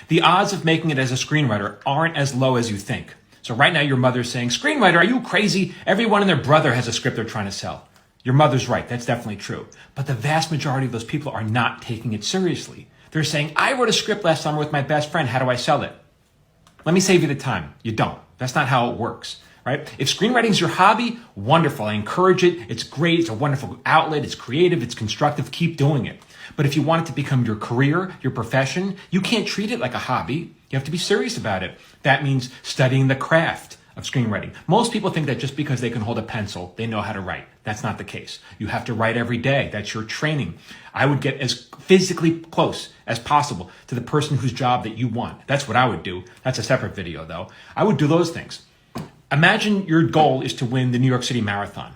The odds of making it as a screenwriter aren't as low as you think. So right now your mother's saying, screenwriter, are you crazy? Everyone and their brother has a script they're trying to sell. Your mother's right. That's definitely true. But the vast majority of those people are not taking it seriously. They're saying, I wrote a script last summer with my best friend. How do I sell it? Let me save you the time. You don't. That's not how it works, right? If screenwriting is your hobby, wonderful. I encourage it. It's great. It's a wonderful outlet. It's creative. It's constructive. Keep doing it. But if you want it to become your career, your profession, you can't treat it like a hobby. You have to be serious about it. That means studying the craft of screenwriting. Most people think that just because they can hold a pencil, they know how to write. That's not the case. You have to write every day. That's your training. I would get as physically close as possible to the person whose job that you want. That's what I would do. That's a separate video though. I would do those things. Imagine your goal is to win the New York City Marathon.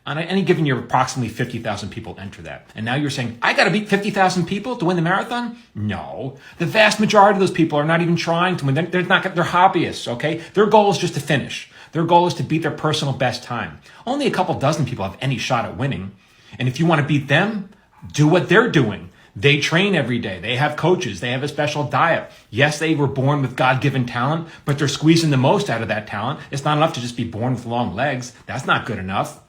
On any given year, approximately 50,000 people enter that. And now you're saying, I got to beat 50,000 people to win the marathon? No. The vast majority of those people are not even trying to win. They're hobbyists, okay? Their goal is just to finish. Their goal is to beat their personal best time. Only a couple dozen people have any shot at winning. And if you want to beat them, do what they're doing. They train every day. They have coaches. They have a special diet. Yes, they were born with God-given talent, but they're squeezing the most out of that talent. It's not enough to just be born with long legs. That's not good enough.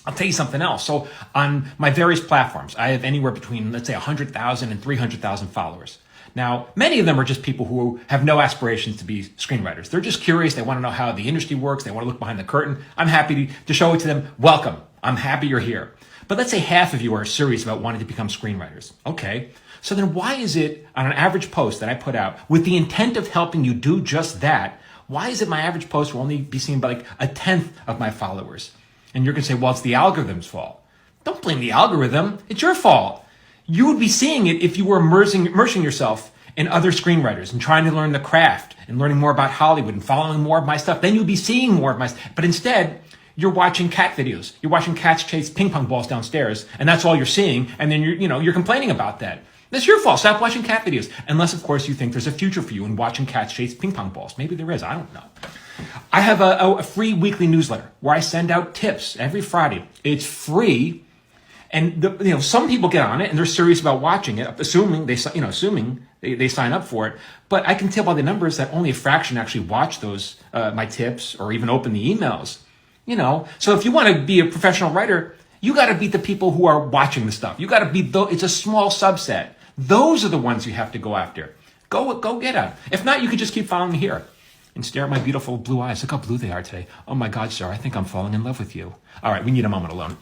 I'll tell you something else. So on my various platforms, I have anywhere between, let's say, 100,000 and 300,000 followers. Now, many of them are just people who have no aspirations to be screenwriters. They're just curious. They want to know how the industry works. They want to look behind the curtain. I'm happy to show it to them. Welcome. I'm happy you're here. But let's say half of you are serious about wanting to become screenwriters. Okay. So then why is it on an average post that I put out with the intent of helping you do just that, why is it my average post will only be seen by like a tenth of my followers? And you're going to say, well, it's the algorithm's fault. Don't blame the algorithm. It's your fault. You would be seeing it if you were immersing yourself in other screenwriters and trying to learn the craft and learning more about Hollywood and following more of my stuff. Then you'd be seeing more of my stuff. But instead, you're watching cat videos. You're watching cats chase ping pong balls downstairs, and that's all you're seeing. And then you're complaining about that. That's your fault. Stop watching cat videos. Unless, of course, you think there's a future for you in watching cats chase ping pong balls. Maybe there is. I don't know. I have a free weekly newsletter where I send out tips every Friday. It's free, and some people get on it and they're serious about watching it, assuming they sign up for it. But I can tell by the numbers that only a fraction actually watch those my tips or even open the emails. So if you want to be a professional writer, you got to beat the people who are watching the stuff. You got to beat it's a small subset. Those are the ones you have to go after. Go get them. If not, you could just keep following me here and stare at my beautiful blue eyes. Look how blue they are today. Oh my God, sir, I think I'm falling in love with you. All right, we need a moment alone.